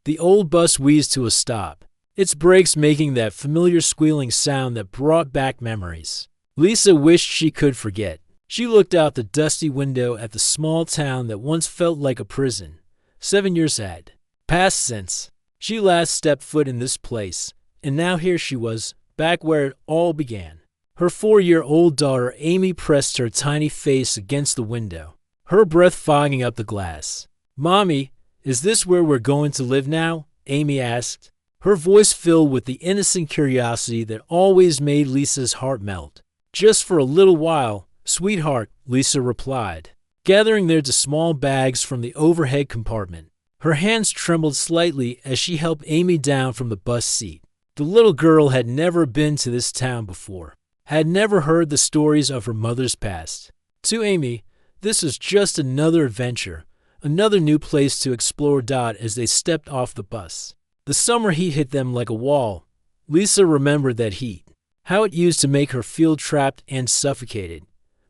The old bus wheezed to a stop, its brakes making that familiar squealing sound that brought back memories. Lisa wished she could forget. She looked out the dusty window at the small town that once felt like a prison. 7 years had passed since she last stepped foot in this place, and now here she was, back where it all began. Her 4-year-old daughter Amy pressed her tiny face against the window, her breath fogging up the glass. "Mommy, is this where we're going to live now?" Amy asked, her voice filled with the innocent curiosity that always made Lisa's heart melt. "Just for a little while, sweetheart," Lisa replied, gathering their small bags from the overhead compartment. Her hands trembled slightly as she helped Amy down from the bus seat. The little girl had never been to this town before, had never heard the stories of her mother's past. To Amy, this was just another adventure, another new place to explore. As they stepped off the bus, the summer heat hit them like a wall. Lisa remembered that heat, how it used to make her feel trapped and suffocated.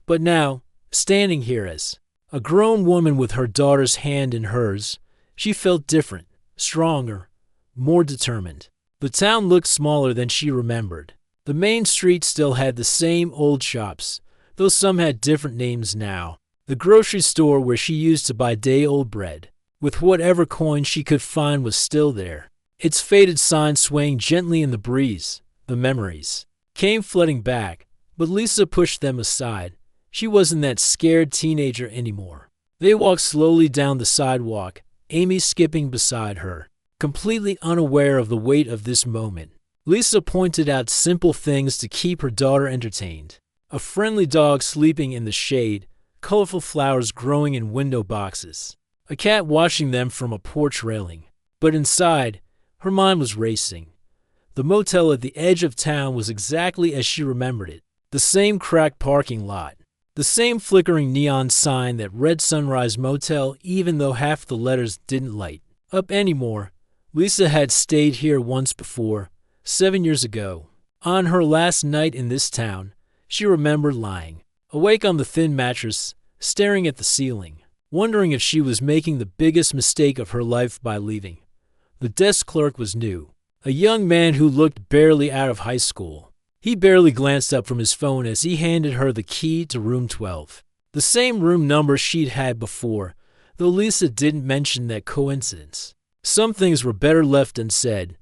But now, standing here as a grown woman with her daughter's hand in hers, she felt different, stronger, more determined. The town looked smaller than she remembered. The main street still had the same old shops, though some had different names now. The grocery store where she used to buy day-old bread, with whatever coin she could find, was still there, its faded sign swaying gently in the breeze. The memories came flooding back, but Lisa pushed them aside. She wasn't that scared teenager anymore. They walked slowly down the sidewalk, Amy skipping beside her, completely unaware of the weight of this moment. Lisa pointed out simple things to keep her daughter entertained. A friendly dog sleeping in the shade, colorful flowers growing in window boxes, a cat watching them from a porch railing. But inside, her mind was racing. The motel at the edge of town was exactly as she remembered it. The same cracked parking lot, the same flickering neon sign that read Sunrise Motel even though half the letters didn't light up anymore. Lisa had stayed here once before, 7 years ago. On her last night in this town, she remembered lying awake on the thin mattress, staring at the ceiling, wondering if she was making the biggest mistake of her life by leaving. The desk clerk was new, a young man who looked barely out of high school. He barely glanced up from his phone as he handed her the key to room 12. The same room number she'd had before, though Lisa didn't mention that coincidence. Some things were better left unsaid.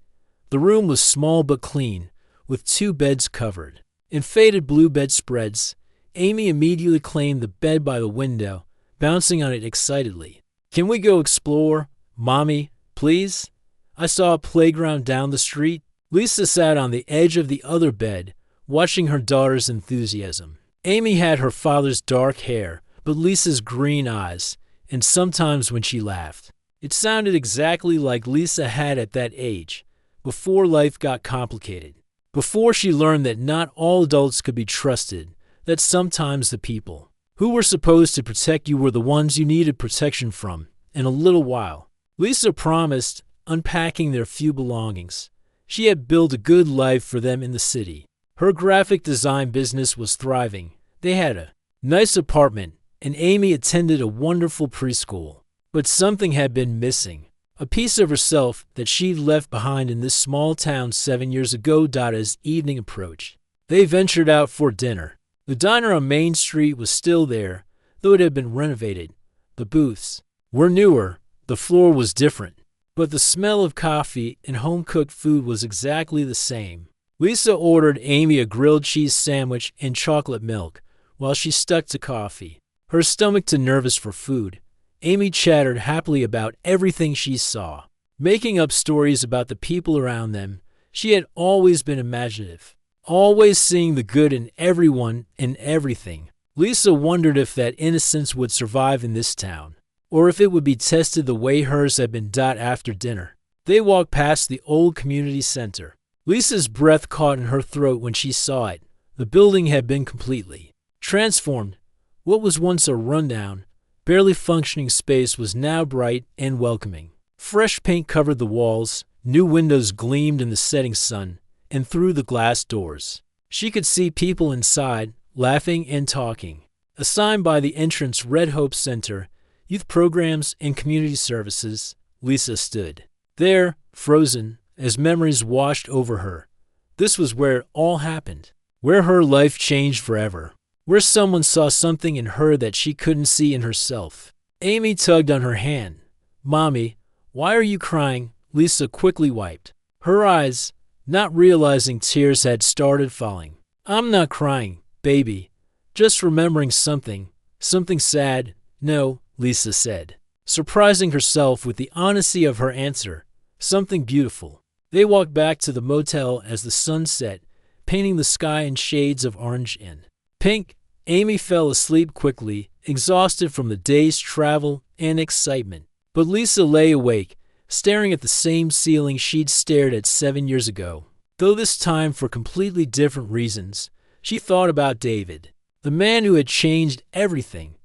The room was small but clean, with 2 beds covered in faded blue bedspreads. Amy immediately claimed the bed by the window, bouncing on it excitedly. "Can we go explore, Mommy, please? I saw a playground down the street." Lisa sat on the edge of the other bed, watching her daughter's enthusiasm. Amy had her father's dark hair, but Lisa's green eyes, and sometimes when she laughed, it sounded exactly like Lisa had at that age, before life got complicated, before she learned that not all adults could be trusted, that sometimes the people who were supposed to protect you were the ones you needed protection from. In a little while, Lisa promised, unpacking their few belongings. She had built a good life for them in the city. Her graphic design business was thriving. They had a nice apartment, and Amy attended a wonderful preschool. But something had been missing, a piece of herself that she'd left behind in this small town 7 years ago. As evening approached, they ventured out for dinner. The diner on Main Street was still there, though it had been renovated. The booths were newer, the floor was different, but the smell of coffee and home-cooked food was exactly the same. Lisa ordered Amy a grilled cheese sandwich and chocolate milk, while she stuck to coffee, her stomach too nervous for food. Amy chattered happily about everything she saw, making up stories about the people around them. She had always been imaginative, always seeing the good in everyone and everything. Lisa wondered if that innocence would survive in this town, or if it would be tested the way hers had been. After dinner, they walked past the old community center. Lisa's breath caught in her throat when she saw it. The building had been completely transformed. What was once a rundown, barely functioning space was now bright and welcoming. Fresh paint covered the walls, new windows gleamed in the setting sun, and through the glass doors, she could see people inside, laughing and talking. A sign by the entrance read Hope Center, Youth Programs and Community Services. Lisa stood There, frozen, as memories washed over her. This was where it all happened. Where her life changed forever. Where someone saw something in her that she couldn't see in herself. Amy tugged on her hand. "Mommy, why are you crying?" Lisa quickly wiped her eyes, not realizing tears had started falling. "I'm not crying, baby. Just remembering something. Something sad." "No," Lisa said, surprising herself with the honesty of her answer. "Something beautiful." They walked back to the motel as the sun set, painting the sky in shades of orange and pink. Amy fell asleep quickly, exhausted from the day's travel and excitement. But Lisa lay awake, staring at the same ceiling she'd stared at 7 years ago. Though this time for completely different reasons, she thought about David, the man who had changed everything,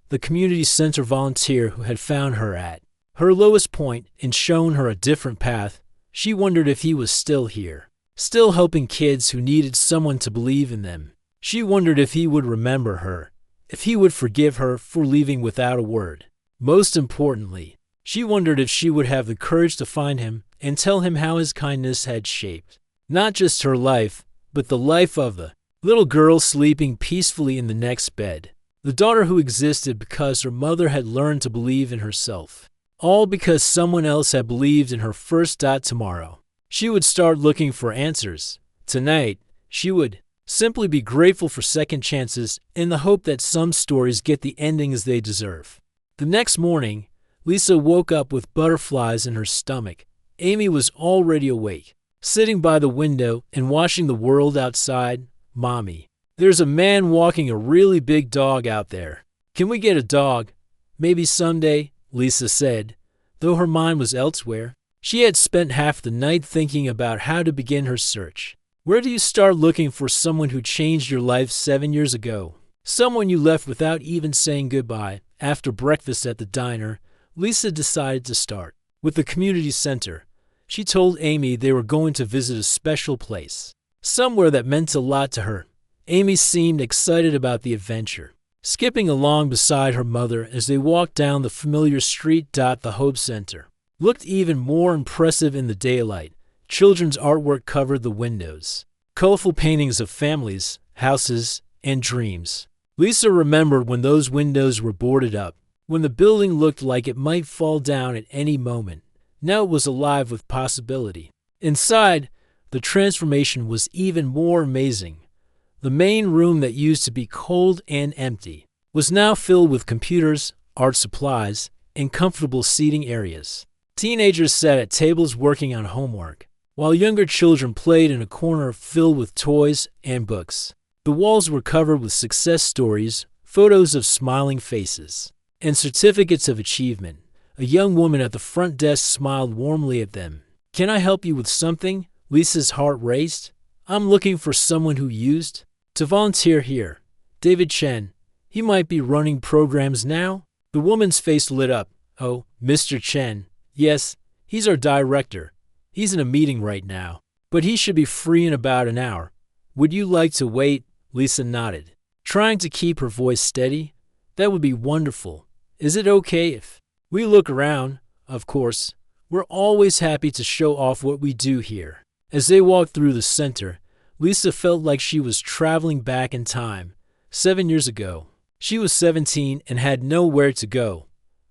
the community center volunteer who had found her at her lowest point and shown her a different path. She wondered if he was still here, still helping kids who needed someone to believe in them. She wondered if he would remember her, if he would forgive her for leaving without a word. Most importantly, she wondered if she would have the courage to find him and tell him how his kindness had shaped not just her life, but the life of the little girl sleeping peacefully in the next bed. The daughter who existed because her mother had learned to believe in herself. All because someone else had believed in her first. Tomorrow, she would start looking for answers. Tonight, she would simply be grateful for second chances in the hope that some stories get the endings they deserve. The next morning, Lisa woke up with butterflies in her stomach. Amy was already awake, sitting by the window and watching the world outside. "Mommy, there's a man walking a really big dog out there. Can we get a dog? Maybe someday," Lisa said, though her mind was elsewhere. She had spent half the night thinking about how to begin her search. Where do you start looking for someone who changed your life 7 years ago? Someone you left without even saying goodbye. After breakfast at the diner, Lisa decided to start with the community center. She told Amy they were going to visit a special place, somewhere that meant a lot to her. Amy seemed excited about the adventure, skipping along beside her mother as they walked down the familiar street. The Hope Center looked even more impressive in the daylight. Children's artwork covered the windows, colorful paintings of families, houses, and dreams. Lisa remembered when those windows were boarded up, when the building looked like it might fall down at any moment. Now it was alive with possibility. Inside, the transformation was even more amazing. The main room that used to be cold and empty was now filled with computers, art supplies, and comfortable seating areas. Teenagers sat at tables working on homework, while younger children played in a corner filled with toys and books. The walls were covered with success stories, photos of smiling faces, and certificates of achievement. A young woman at the front desk smiled warmly at them. "Can I help you with something?" Lisa's heart raced. "I'm looking for someone who used to volunteer here. David Chen. He might be running programs now." The woman's face lit up. "Oh, Mr. Chen. Yes, he's our director. He's in a meeting right now, but he should be free in about an hour. Would you like to wait?" Lisa nodded, trying to keep her voice steady. "That would be wonderful. Is it okay if we look around?" "Of course. We're always happy to show off what we do here." As they walked through the center, Lisa felt like she was traveling back in time. 7 years ago, she was 17 and had nowhere to go.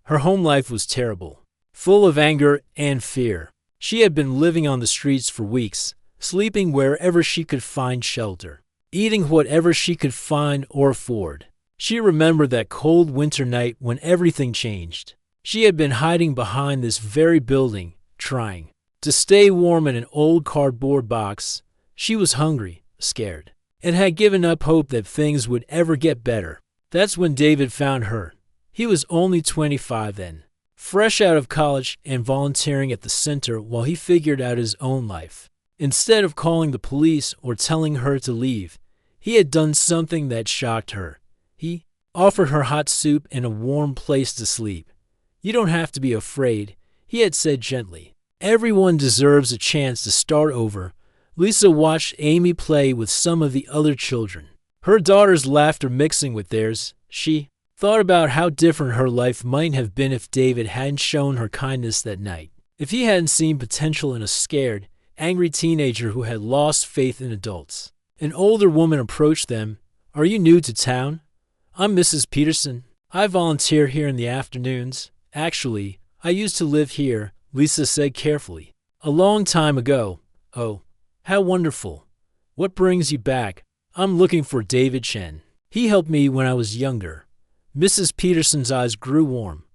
Her home life was terrible, full of anger and fear. She had been living on the streets for weeks, sleeping wherever she could find shelter, eating whatever she could find or afford. She remembered that cold winter night when everything changed. She had been hiding behind this very building, trying to stay warm in an old cardboard box. She was hungry, scared, and had given up hope that things would ever get better. That's when David found her. He was only 25 then, fresh out of college and volunteering at the center while he figured out his own life. Instead of calling the police or telling her to leave, he had done something that shocked her. He offered her hot soup and a warm place to sleep. "You don't have to be afraid," he had said gently. "Everyone deserves a chance to start over." Lisa watched Amy play with some of the other children, her daughter's laughter mixing with theirs. She thought about how different her life might have been if David hadn't shown her kindness that night. if he hadn't seen potential in a scared, angry teenager who had lost faith in adults. An older woman approached them. "Are you new to town?" "I'm Mrs. Peterson. I volunteer here in the afternoons. Actually, I used to live here," Lisa said carefully. "A long time ago." "Oh, how wonderful. What brings you back?" "I'm looking for David Chen. He helped me when I was younger." Mrs. Peterson's eyes grew warm.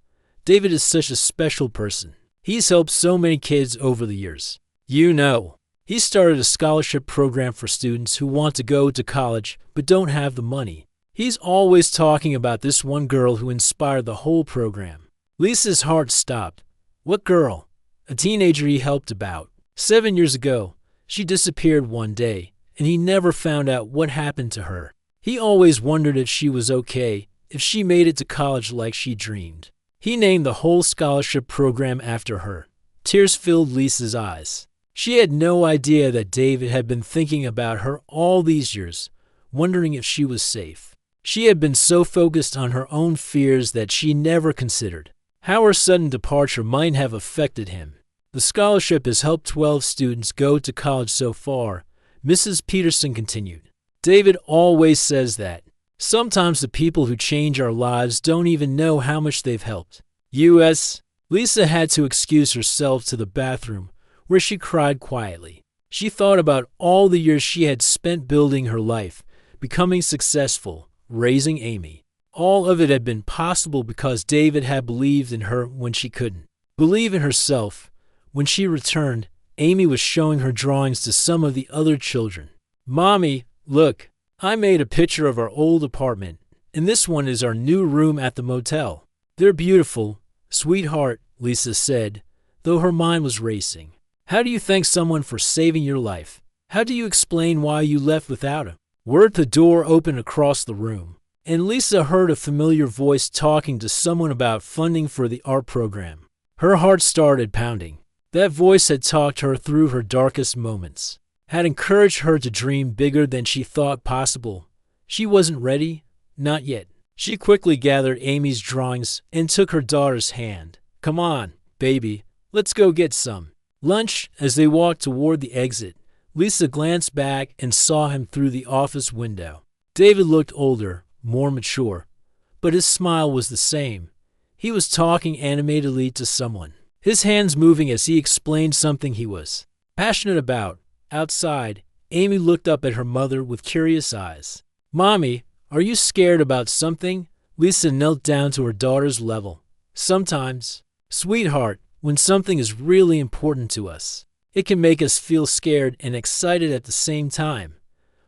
"David is such a special person. He's helped so many kids over the years. You know, he started a scholarship program for students who want to go to college but don't have the money. He's always talking about this one girl who inspired the whole program." Lisa's heart stopped. "What girl?" "A teenager he helped about. 7 years ago, she disappeared one day, and he never found out what happened to her. He always wondered if she was okay, if she made it to college like she dreamed. He named the whole scholarship program after her." Tears filled Lisa's eyes. She had no idea that David had been thinking about her all these years, wondering if she was safe. She had been so focused on her own fears that she never considered how her sudden departure might have affected him. "The scholarship has helped 12 students go to college so far," Mrs. Peterson continued. "David always says that. Sometimes the people who change our lives don't even know how much they've helped." U.S. Lisa had to excuse herself to the bathroom, where she cried quietly. She thought about all the years she had spent building her life, becoming successful, raising Amy. All of it had been possible because David had believed in her when she couldn't believe in herself. When she returned, Amy was showing her drawings to some of the other children. "Mommy, look, I made a picture of our old apartment, and this one is our new room at the motel. They're beautiful." "Sweetheart," Lisa said, though her mind was racing. "How do you thank someone for saving your life? How do you explain why you left without him?" Word the door opened across the room, and Lisa heard a familiar voice talking to someone about funding for the art program. Her heart started pounding. That voice had talked her through her darkest moments, had encouraged her to dream bigger than she thought possible. She wasn't ready, not yet. She quickly gathered Amy's drawings and took her daughter's hand. "Come on, baby, let's go get some lunch." As they walked toward the exit, Lisa glanced back and saw him through the office window. David looked older, more mature, but his smile was the same. He was talking animatedly to someone, his hands moving as he explained something he was passionate about. Outside, Amy looked up at her mother with curious eyes. "Mommy, are you scared about something?" Lisa knelt down to her daughter's level. "Sometimes, sweetheart, when something is really important to us, it can make us feel scared and excited at the same time.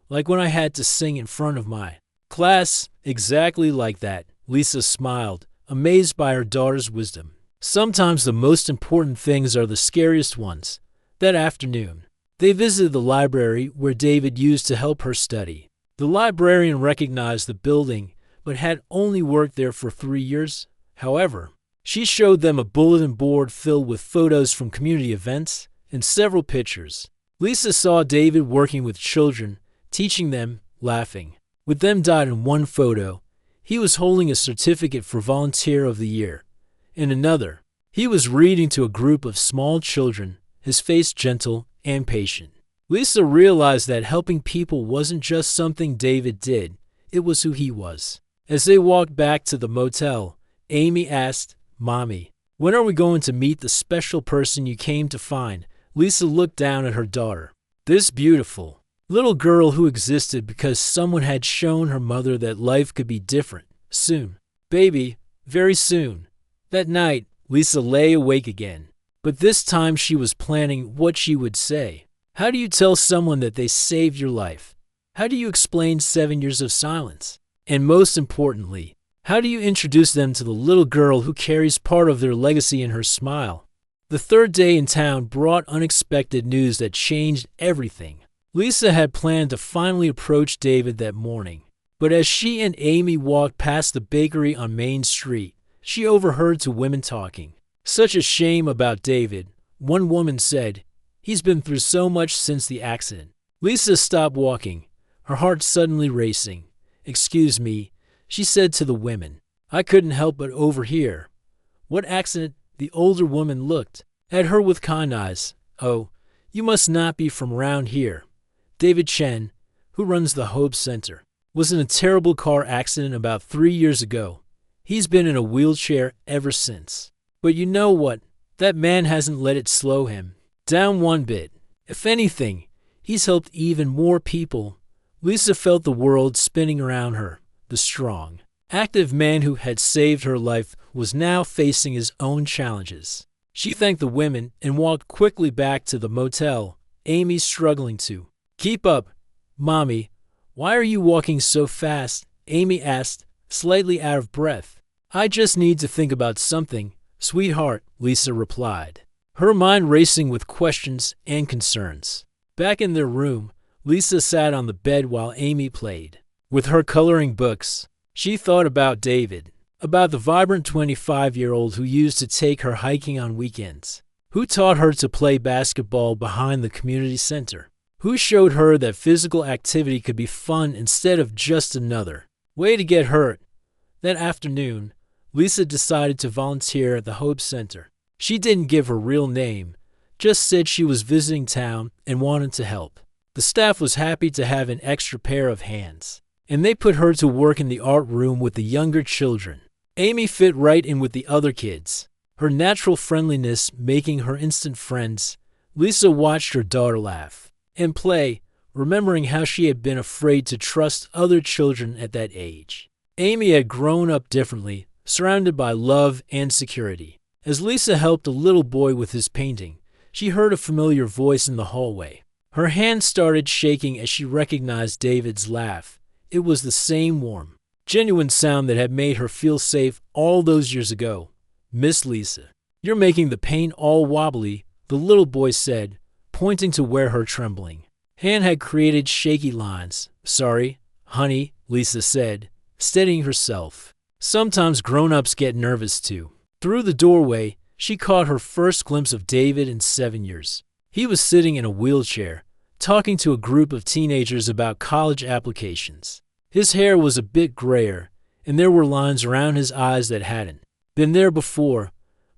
Like when I had to sing in front of my class." "Exactly like that," Lisa smiled, amazed by her daughter's wisdom. "Sometimes the most important things are the scariest ones." That afternoon, they visited the library where David used to help her study. The librarian recognized the building, but had only worked there for 3 years. However, she showed them a bulletin board filled with photos from community events and several pictures. Lisa saw David working with children, teaching them, laughing with them. In one photo, he was holding a certificate for Volunteer of the Year. In another, he was reading to a group of small children, his face gentle and patient. Lisa realized that helping people wasn't just something David did, it was who he was. As they walked back to the motel, Amy asked, "Mommy, when are we going to meet the special person you came to find?" Lisa looked down at her daughter. This beautiful little girl who existed because someone had shown her mother that life could be different. "Soon, baby, very soon." That night, Lisa lay awake again. But this time she was planning what she would say. How do you tell someone that they saved your life? How do you explain 7 years of silence? And most importantly, how do you introduce them to the little girl who carries part of their legacy in her smile? The third day in town brought unexpected news that changed everything. Lisa had planned to finally approach David that morning, but as she and Amy walked past the bakery on Main Street, she overheard two women talking. "Such a shame about David," one woman said. "He's been through so much since the accident." Lisa stopped walking, her heart suddenly racing. "Excuse me," she said to the women. "I couldn't help but overhear." "What accident?" The older woman looked at her with kind eyes. "Oh, you must not be from around here. David Chen, who runs the Hope Center, was in a terrible car accident about 3 years ago. He's been in a wheelchair ever since. But you know what? That man hasn't let it slow him down one bit. If anything, he's helped even more people." Lisa felt the world spinning around her. The strong, active man who had saved her life was now facing his own challenges. She thanked the women and walked quickly back to the motel, Amy struggling to keep up. "Mommy, why are you walking so fast?" Amy asked, slightly out of breath. "I just need to think about something, sweetheart," Lisa replied, her mind racing with questions and concerns. Back in their room, Lisa sat on the bed while Amy played with her coloring books. She thought about David, about the vibrant 25-year-old who used to take her hiking on weekends, who taught her to play basketball behind the community center, who showed her that physical activity could be fun instead of just another way to get hurt. That afternoon, Lisa decided to volunteer at the Hope Center. She didn't give her real name, just said she was visiting town and wanted to help. The staff was happy to have an extra pair of hands, and they put her to work in the art room with the younger children. Amy fit right in with the other kids, her natural friendliness making her instant friends. Lisa watched her daughter laugh and play, remembering how she had been afraid to trust other children at that age. Amy had grown up differently, surrounded by love and security. As Lisa helped a little boy with his painting, she heard a familiar voice in the hallway. Her hand started shaking as she recognized David's laugh. It was the same warm, genuine sound that had made her feel safe all those years ago. "Miss Lisa, you're making the paint all wobbly," the little boy said, pointing to where her trembling hand had created shaky lines. "Sorry, honey," Lisa said, steadying herself. Sometimes grown-ups get nervous too. Through the doorway, she caught her first glimpse of David in 7 years. He was sitting in a wheelchair, talking to a group of teenagers about college applications. His hair was a bit grayer, and there were lines around his eyes that hadn't been there before,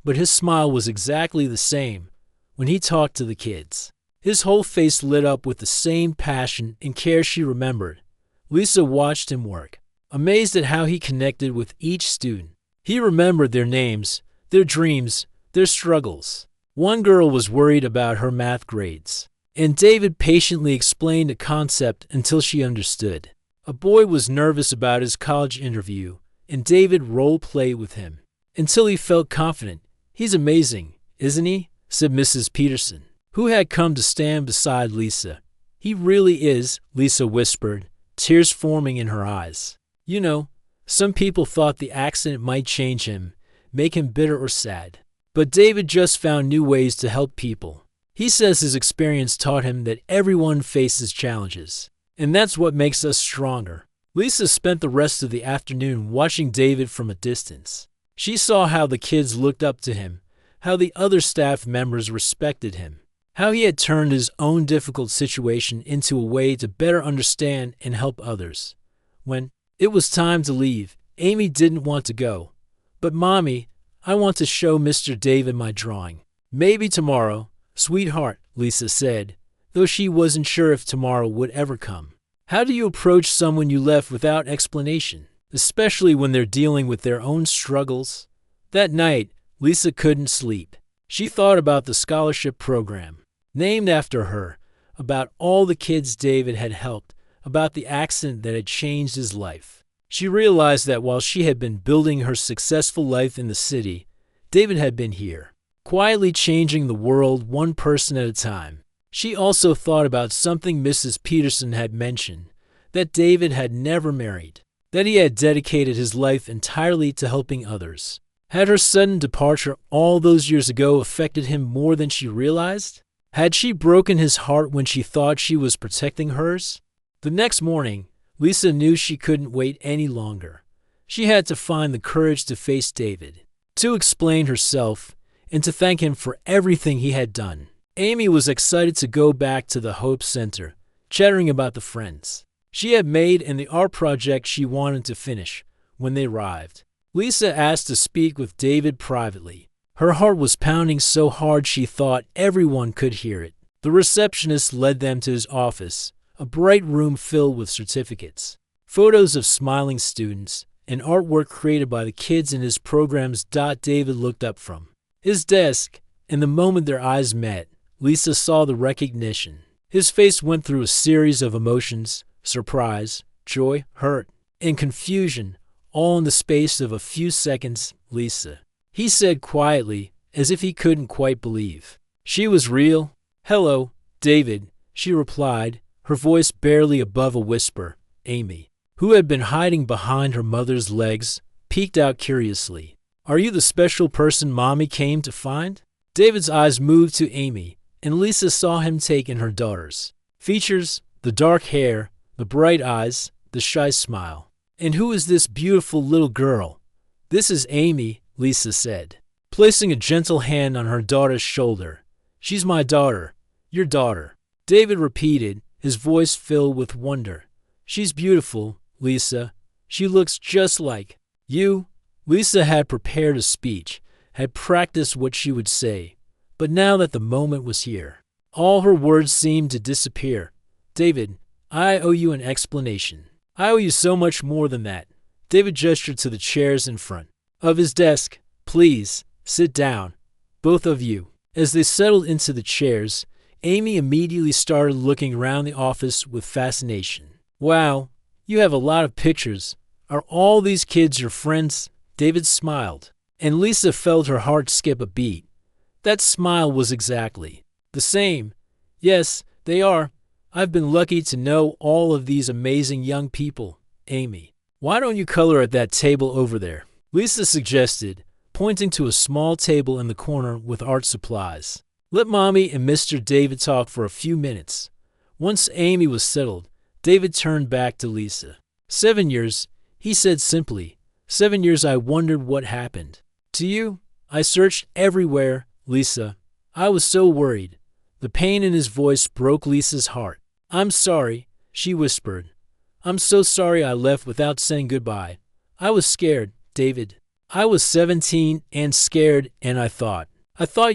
but his smile was exactly the same when he talked to the kids. His whole face lit up with the same passion and care she remembered. Lisa watched him work, amazed at how he connected with each student. He remembered their names, their dreams, their struggles. One girl was worried about her math grades, and David patiently explained a concept until she understood. A boy was nervous about his college interview, and David role-played with him until he felt confident. "He's amazing, isn't he?" said Mrs. Peterson, who had come to stand beside Lisa. "He really is," Lisa whispered, tears forming in her eyes. "You know, some people thought the accident might change him, make him bitter or sad. But David just found new ways to help people. He says his experience taught him that everyone faces challenges, and that's what makes us stronger." Lisa spent the rest of the afternoon watching David from a distance. She saw how the kids looked up to him, how the other staff members respected him, how he had turned his own difficult situation into a way to better understand and help others. When it was time to leave, Amy didn't want to go. "But Mommy, I want to show Mr. David my drawing." "Maybe tomorrow, sweetheart," Lisa said, though she wasn't sure if tomorrow would ever come. How do you approach someone you left without explanation, especially when they're dealing with their own struggles? That night, Lisa couldn't sleep. She thought about the scholarship program, named after her, about all the kids David had helped, about the accident that had changed his life. She realized that while she had been building her successful life in the city, David had been here, quietly changing the world one person at a time. She also thought about something Mrs. Peterson had mentioned, that David had never married, that he had dedicated his life entirely to helping others. Had her sudden departure all those years ago affected him more than she realized? Had she broken his heart when she thought she was protecting hers? The next morning, Lisa knew she couldn't wait any longer. She had to find the courage to face David, to explain herself, and to thank him for everything he had done. Amy was excited to go back to the Hope Center, chattering about the friends she had made and the art project she wanted to finish. When they arrived, Lisa asked to speak with David privately. Her heart was pounding so hard she thought everyone could hear it. The receptionist led them to his office, a bright room filled with certificates, photos of smiling students, and artwork created by the kids in his programs. David looked up from his desk, and the moment their eyes met, Lisa saw the recognition. His face went through a series of emotions: surprise, joy, hurt, and confusion, all in the space of a few seconds. "Lisa," he said quietly, as if he couldn't quite believe she was real. "Hello, David," she replied, her voice barely above a whisper. Amy, who had been hiding behind her mother's legs, peeked out curiously. "Are you the special person Mommy came to find?" David's eyes moved to Amy, and Lisa saw him take in her daughter's features, the dark hair, the bright eyes, the shy smile. "And who is this beautiful little girl?" "This is Amy," Lisa said, placing a gentle hand on her daughter's shoulder. "She's my daughter, your daughter," David repeated, his voice filled with wonder. "She's beautiful, Lisa. She looks just like you." Lisa had prepared a speech, had practiced what she would say, but now that the moment was here, all her words seemed to disappear. "David, I owe you an explanation. I owe you so much more than that." David gestured to the chairs in front of his desk. "Please, sit down, both of you." As they settled into the chairs, Amy immediately started looking around the office with fascination. "Wow, you have a lot of pictures. Are all these kids your friends?" David smiled, and Lisa felt her heart skip a beat. That smile was exactly the same. "Yes, they are. I've been lucky to know all of these amazing young people." "Amy, why don't you color at that table over there?" Lisa suggested, pointing to a small table in the corner with art supplies. "Let Mommy and Mr. David talk for a few minutes." Once Amy was settled, David turned back to Lisa. 7 years, he said simply. 7 years I wondered what happened to you. I searched everywhere, Lisa. I was so worried." The pain in his voice broke Lisa's heart. "I'm sorry," she whispered. "I'm so sorry I left without saying goodbye. I was scared, David. I was 17 and scared, and I thought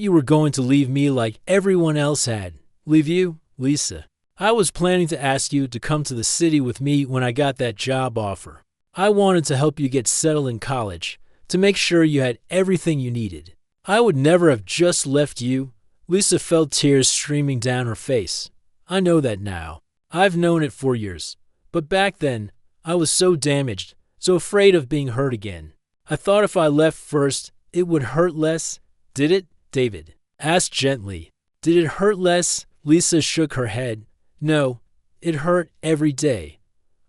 you were going to leave me like everyone else had." "Leave you, Lisa?" "I was planning to ask you to come to the city with me when I got that job offer. I wanted to help you get settled in college, to make sure you had everything you needed. I would never have just left you." Lisa felt tears streaming down her face. "I know that now. I've known it for years. But back then, I was so damaged, so afraid of being hurt again. I thought if I left first, it would hurt less." "Did it?" David asked gently. "Did it hurt less?" Lisa shook her head. "No, it hurt every day.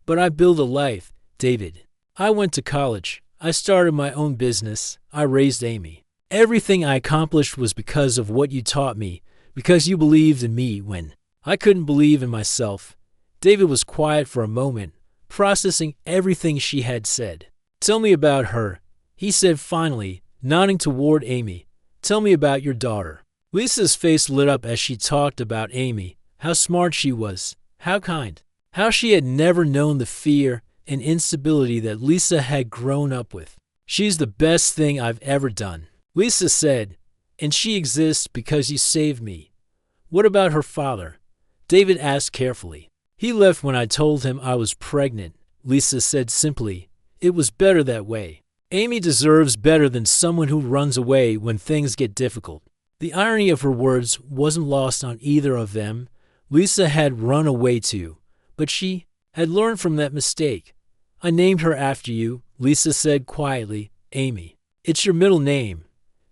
But I built a life, David. I went to college. I started my own business. I raised Amy. Everything I accomplished was because of what you taught me, because you believed in me when I couldn't believe in myself." David was quiet for a moment, processing everything she had said. "Tell me about her," he said finally, nodding toward Amy. "Tell me about your daughter." Lisa's face lit up as she talked about Amy, how smart she was, how kind, how she had never known the fear and instability that Lisa had grown up with. "She's the best thing I've ever done," Lisa said, "and she exists because you saved me." "What about her father?" David asked carefully. "He left when I told him I was pregnant," Lisa said simply. "It was better that way." Amy deserves better than someone who runs away when things get difficult. The irony of her words wasn't lost on either of them. Lisa had run away too, but she had learned from that mistake. "I named her after you," Lisa said quietly. "Amy. It's your middle name."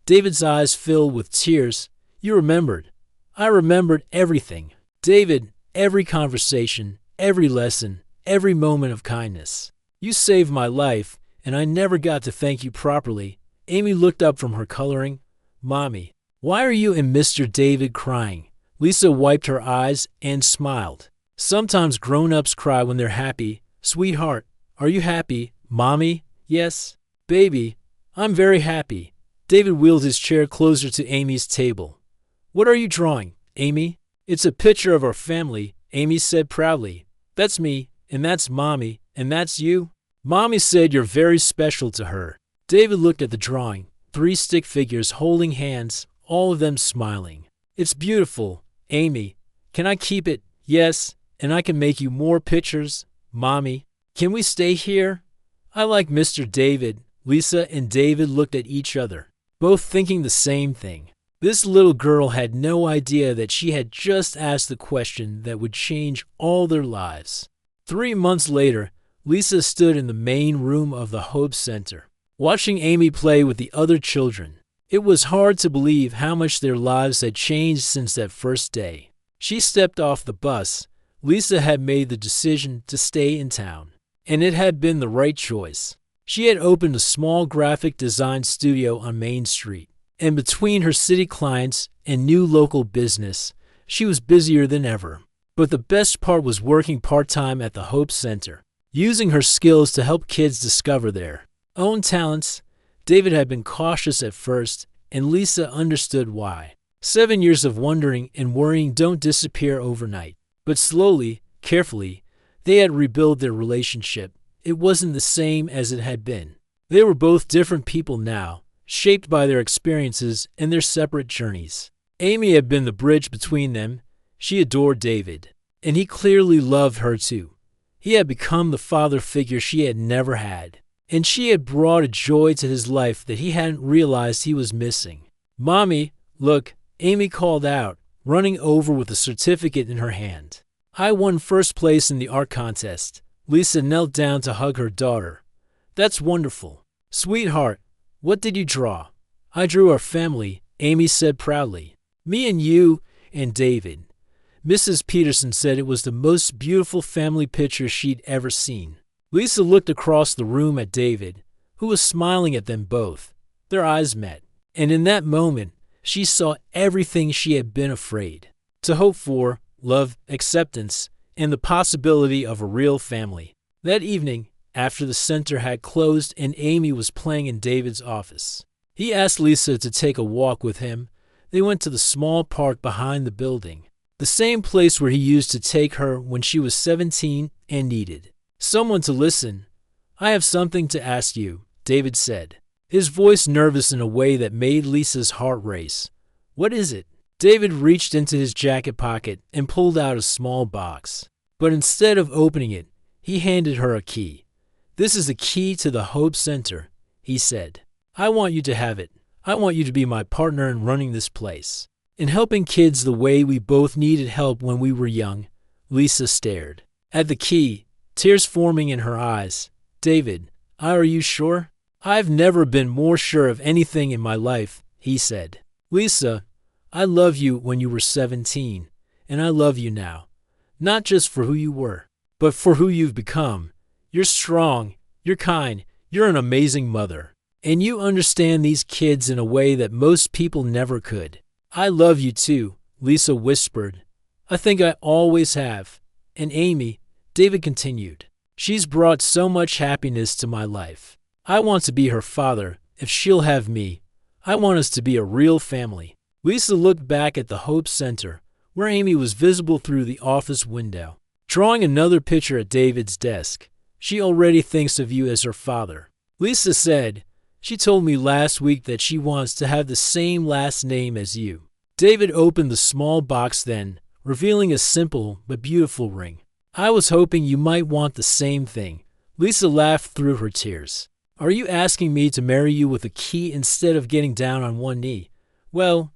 David's eyes filled with tears. "You remembered." "I remembered everything, David, every conversation, every lesson, every moment of kindness. You saved my life, and I never got to thank you properly." Amy looked up from her coloring. "Mommy, why are you and Mr. David crying?" Lisa wiped her eyes and smiled. "Sometimes grown-ups cry when they're happy. Sweetheart, are you happy?" "Mommy, yes." "Baby, I'm very happy." David wheeled his chair closer to Amy's table. "What are you drawing, Amy?" "It's a picture of our family," Amy said proudly. "That's me, and that's Mommy, and that's you." "Mommy said you're very special to her." David looked at the drawing. three stick figures holding hands, all of them smiling. It's beautiful, Amy. Can I keep it? Yes, and I can make you more pictures. Mommy, can we stay here? I like Mr. David. Lisa and David looked at each other, both thinking the same thing. This little girl had no idea that she had just asked the question that would change all their lives. 3 months later, Lisa stood in the main room of the Hope Center, watching Amy play with the other children. It was hard to believe how much their lives had changed since that first day. She stepped off the bus. Lisa had made the decision to stay in town, and it had been the right choice. She had opened a small graphic design studio on Main Street, and between her city clients and new local business, she was busier than ever. But the best part was working part-time at the Hope Center, using her skills to help kids discover their own talents. David had been cautious at first, and Lisa understood why. 7 years of wondering and worrying don't disappear overnight. But slowly, carefully, they had rebuilt their relationship. It wasn't the same as it had been. They were both different people now, shaped by their experiences and their separate journeys. Amy had been the bridge between them. She adored David, and he clearly loved her too. He had become the father figure she had never had, and she had brought a joy to his life that he hadn't realized he was missing. Mommy, look, Amy called out, running over with a certificate in her hand. I won first place in the art contest. Lisa knelt down to hug her daughter. That's wonderful. Sweetheart, what did you draw? I drew our family, Amy said proudly. Me and you and David. Mrs. Peterson said it was the most beautiful family picture she'd ever seen. Lisa looked across the room at David, who was smiling at them both. Their eyes met, and in that moment, she saw everything she had been afraid to hope for: love, acceptance, and the possibility of a real family. That evening, after the center had closed and Amy was playing in David's office, he asked Lisa to take a walk with him. They went to the small park behind the building, the same place where he used to take her when she was 17 and needed someone to listen. I have something to ask you, David said, his voice nervous in a way that made Lisa's heart race. What is it? David reached into his jacket pocket and pulled out a small box. But instead of opening it, he handed her a key. This is the key to the Hope Center, he said. I want you to have it. I want you to be my partner in running this place, in helping kids the way we both needed help when we were young. Lisa stared at the key, tears forming in her eyes. David, are you sure? I've never been more sure of anything in my life, he said. Lisa, I loved you when you were 17, and I love you now. Not just for who you were, but for who you've become. You're strong, you're kind, you're an amazing mother, and you understand these kids in a way that most people never could. I love you too, Lisa whispered. I think I always have. And Amy, David continued, she's brought so much happiness to my life. I want to be her father, if she'll have me. I want us to be a real family. Lisa looked back at the Hope Center, where Amy was visible through the office window, drawing another picture at David's desk. She already thinks of you as her father. Lisa said, she told me last week that she wants to have the same last name as you. David opened the small box then, revealing a simple but beautiful ring. I was hoping you might want the same thing. Lisa laughed through her tears. Are you asking me to marry you with a key instead of getting down on one knee? Well,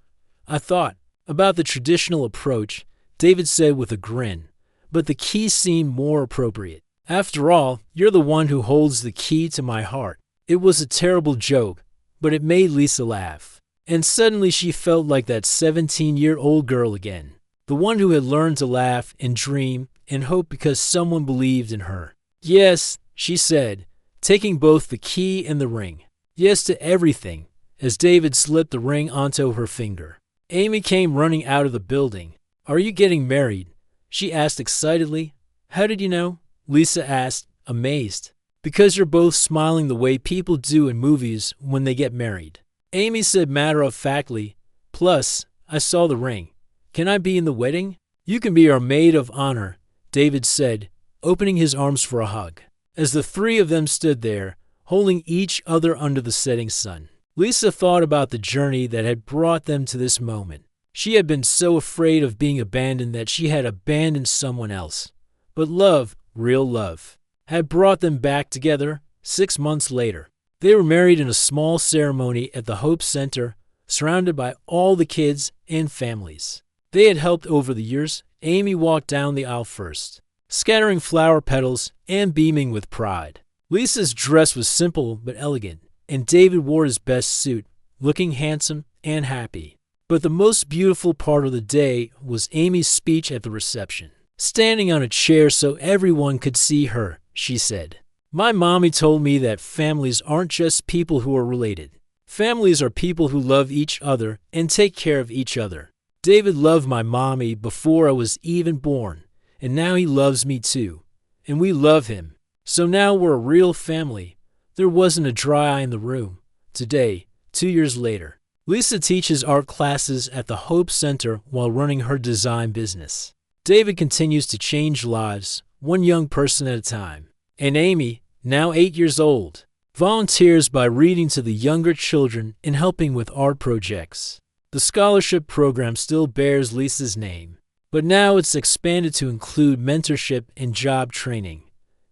I thought about the traditional approach, David said with a grin, but the key seemed more appropriate. After all, you're the one who holds the key to my heart. It was a terrible joke, but it made Lisa laugh. And suddenly she felt like that 17-year-old girl again, the one who had learned to laugh and dream and hope because someone believed in her. Yes, she said, taking both the key and the ring. Yes to everything, as David slipped the ring onto her finger. Amy came running out of the building. Are you getting married? She asked excitedly. How did you know? Lisa asked, amazed. Because you're both smiling the way people do in movies when they get married. Amy said matter-of-factly, plus, I saw the ring. Can I be in the wedding? You can be our maid of honor, David said, opening his arms for a hug. As the three of them stood there, holding each other under the setting sun, Lisa thought about the journey that had brought them to this moment. She had been so afraid of being abandoned that she had abandoned someone else. But love, real love, had brought them back together 6 months later. They were married in a small ceremony at the Hope Center, surrounded by all the kids and families they had helped over the years. Amy walked down the aisle first, scattering flower petals and beaming with pride. Lisa's dress was simple but elegant, and David wore his best suit, looking handsome and happy. But the most beautiful part of the day was Amy's speech at the reception. Standing on a chair so everyone could see her, she said, "My mommy told me that families aren't just people who are related. Families are people who love each other and take care of each other. David loved my mommy before I was even born, and now he loves me too. And we love him. So now we're a real family." There wasn't a dry eye in the room. Today, 2 years later, Lisa teaches art classes at the Hope Center while running her design business. David continues to change lives, one young person at a time. And Amy, now 8 years old, volunteers by reading to the younger children and helping with art projects. The scholarship program still bears Lisa's name, but now it's expanded to include mentorship and job training.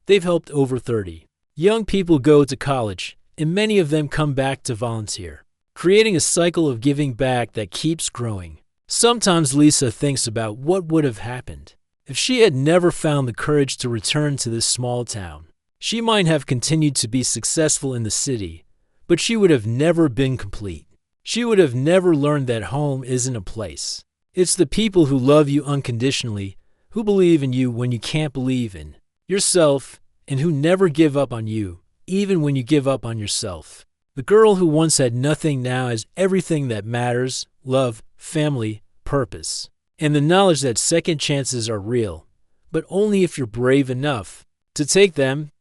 They've helped over 30 young people go to college, and many of them come back to volunteer, creating a cycle of giving back that keeps growing. Sometimes Lisa thinks about what would have happened if she had never found the courage to return to this small town. She might have continued to be successful in the city, but she would have never been complete. She would have never learned that home isn't a place. It's the people who love you unconditionally, who believe in you when you can't believe in yourself, and who never give up on you, even when you give up on yourself. The girl who once had nothing now has everything that matters: love, family, purpose, and the knowledge that second chances are real, but only if you're brave enough to take them.